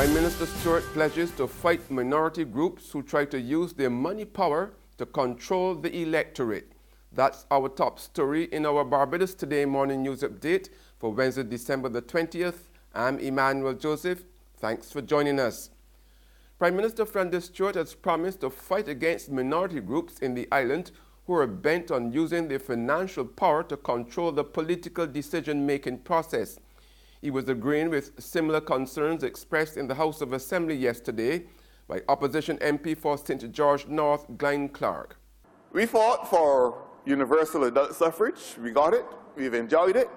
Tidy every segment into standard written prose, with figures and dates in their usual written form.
Prime Minister Stuart pledges to fight minority groups who try to use their money power to control the electorate. That's our top story in our Barbados Today morning news update for Wednesday, December the 20th. I'm Emmanuel Joseph. Thanks for joining us. Prime Minister Stuart has promised to fight against minority groups in the island who are bent on using their financial power to control the political decision-making process. He was agreeing with similar concerns expressed in the House of Assembly yesterday by opposition MP for St. George North, Glenn Clark. We fought for universal adult suffrage. We got it. We've enjoyed it.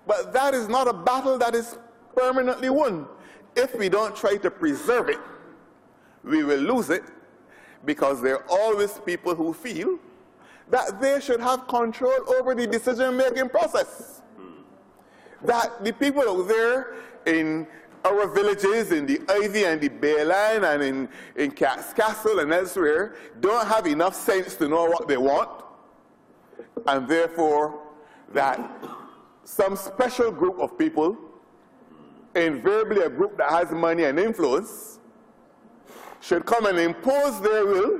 But that is not a battle that is permanently won. If we don't try to preserve it, we will lose it, because there are always people who feel that they should have control over the decision-making process. That the people out there in our villages, in the Ivy and the Bayline and in Cat's Castle and elsewhere, don't have enough sense to know what they want, and therefore that some special group of people, invariably a group that has money and influence, should come and impose their will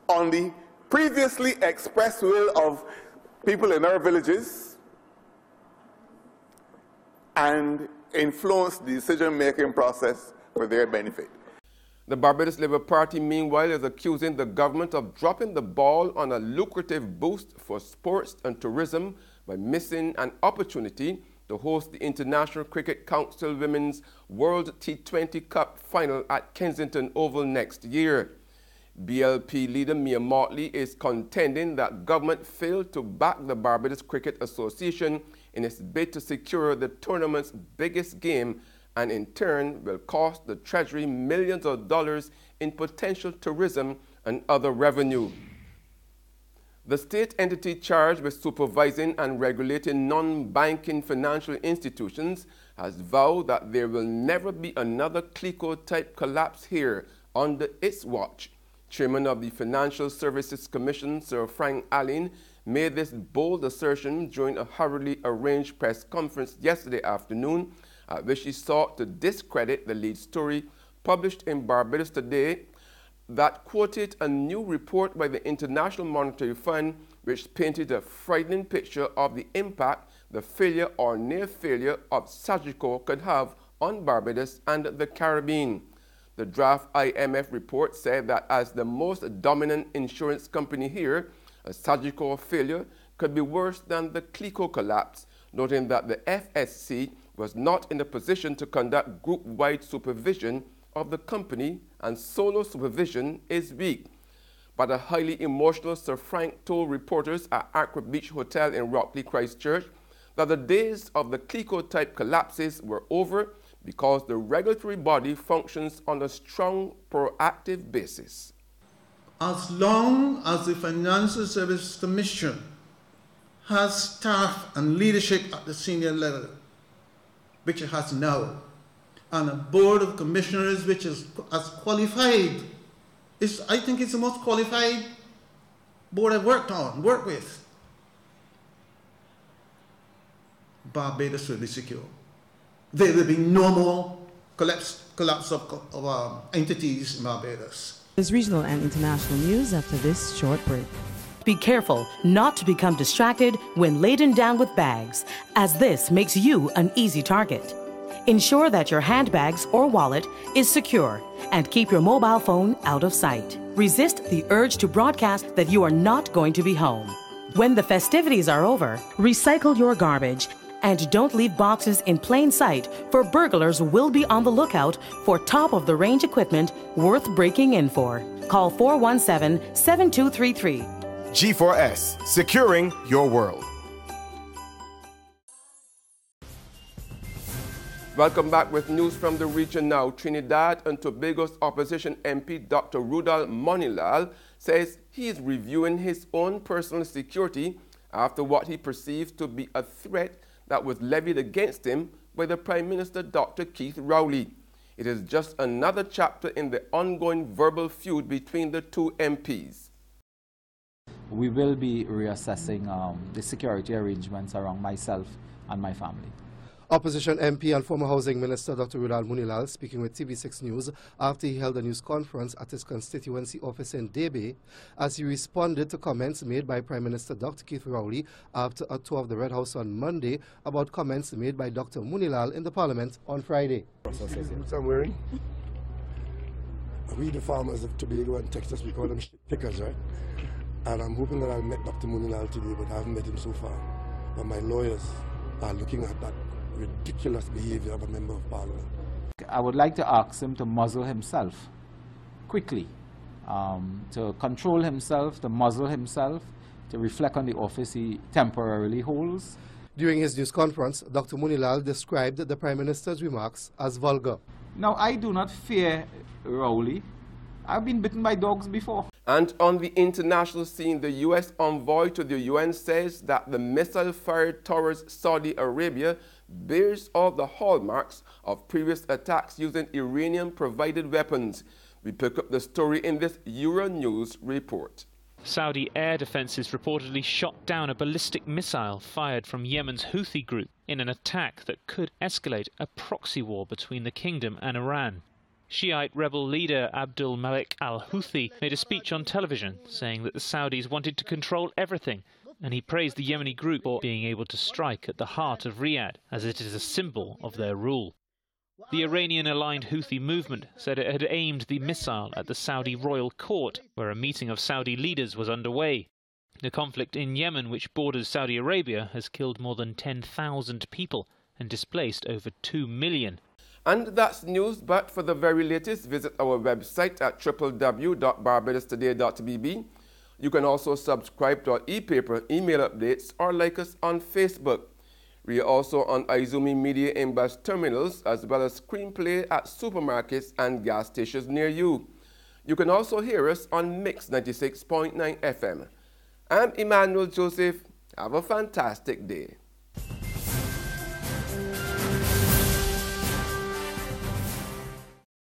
on the previously expressed will of people in our villages and influence the decision-making process for their benefit. The Barbados Labour Party, meanwhile, is accusing the government of dropping the ball on a lucrative boost for sports and tourism by missing an opportunity to host the International Cricket Council Women's World T20 Cup final at Kensington Oval next year. BLP leader Mia Motley is contending that government failed to back the Barbados Cricket Association in its bid to secure the tournament's biggest game, and in turn will cost the Treasury millions of dollars in potential tourism and other revenue. The state entity charged with supervising and regulating non-banking financial institutions has vowed that there will never be another CLICO-type collapse here under its watch. Chairman of the Financial Services Commission, Sir Frank Allen, made this bold assertion during a hurriedly arranged press conference yesterday afternoon, at which he sought to discredit the lead story published in Barbados Today that quoted a new report by the International Monetary Fund, which painted a frightening picture of the impact the failure or near failure of Sagicor could have on Barbados and the Caribbean. The draft IMF report said that as the most dominant insurance company here, a Sagicor failure could be worse than the CLICO collapse, noting that the FSC was not in a position to conduct group-wide supervision of the company, and solo supervision is weak. But a highly emotional Sir Frank told reporters at Accra Beach Hotel in Rockley, Christchurch, that the days of the CLICO-type collapses were over because the regulatory body functions on a strong, proactive basis. As long as the Financial Services Commission has staff and leadership at the senior level, which it has now, and a board of commissioners which is as qualified, I think it's the most qualified board I've worked with, Barbados will be secure. There will be no more collapse of entities in Barbados. There's regional and international news after this short break. Be careful not to become distracted when laden down with bags, as this makes you an easy target. Ensure that your handbags or wallet is secure and keep your mobile phone out of sight. Resist the urge to broadcast that you are not going to be home. When the festivities are over, recycle your garbage and don't leave boxes in plain sight, for burglars will be on the lookout for top-of-the-range equipment worth breaking in for. Call 417-7233. G4S, securing your world. Welcome back with news from the region now. Trinidad and Tobago's opposition MP Dr. Rudal Monilal says he is reviewing his own personal security after what he perceives to be a threat that was levied against him by the Prime Minister Dr. Keith Rowley. It is just another chapter in the ongoing verbal feud between the two MPs. We will be reassessing the security arrangements around myself and my family. Opposition MP and former Housing Minister Dr. Rudal Munilal speaking with TV6 News after he held a news conference at his constituency office in Debe as he responded to comments made by Prime Minister Dr. Keith Rowley after a tour of the Red House on Monday about comments made by Dr. Munilal in the Parliament on Friday. I'm wearing. We the farmers of Tobago and Texas, we call them pickers, right? And I'm hoping that I'll meet Dr. Munilal today, but I haven't met him so far. But my lawyers are looking at that ridiculous behavior of a member of Parliament. I would like to ask him to muzzle himself quickly, to control himself, to muzzle himself, to reflect on the office he temporarily holds. During his news conference, Dr. Munilal described the Prime Minister's remarks as vulgar. Now, I do not fear Rowley. I've been bitten by dogs before. And on the international scene, the U.S. envoy to the UN says that the missile fired towards Saudi Arabia bears all the hallmarks of previous attacks using Iranian-provided weapons. We pick up the story in this Euronews report. Saudi air defences reportedly shot down a ballistic missile fired from Yemen's Houthi group in an attack that could escalate a proxy war between the kingdom and Iran. Shiite rebel leader Abdul Malik al-Houthi made a speech on television saying that the Saudis wanted to control everything, and he praised the Yemeni group for being able to strike at the heart of Riyadh, as it is a symbol of their rule. The Iranian-aligned Houthi movement said it had aimed the missile at the Saudi royal court, where a meeting of Saudi leaders was underway. The conflict in Yemen, which borders Saudi Arabia, has killed more than 10,000 people and displaced over 2 million. And that's news, but for the very latest, visit our website at www.barbadostoday.bb. You can also subscribe to our e-paper, email updates, or like us on Facebook. We are also on Izumi Media in bus terminals, as well as screenplay at supermarkets and gas stations near you. You can also hear us on Mix 96.9 FM. I'm Emmanuel Joseph. Have a fantastic day.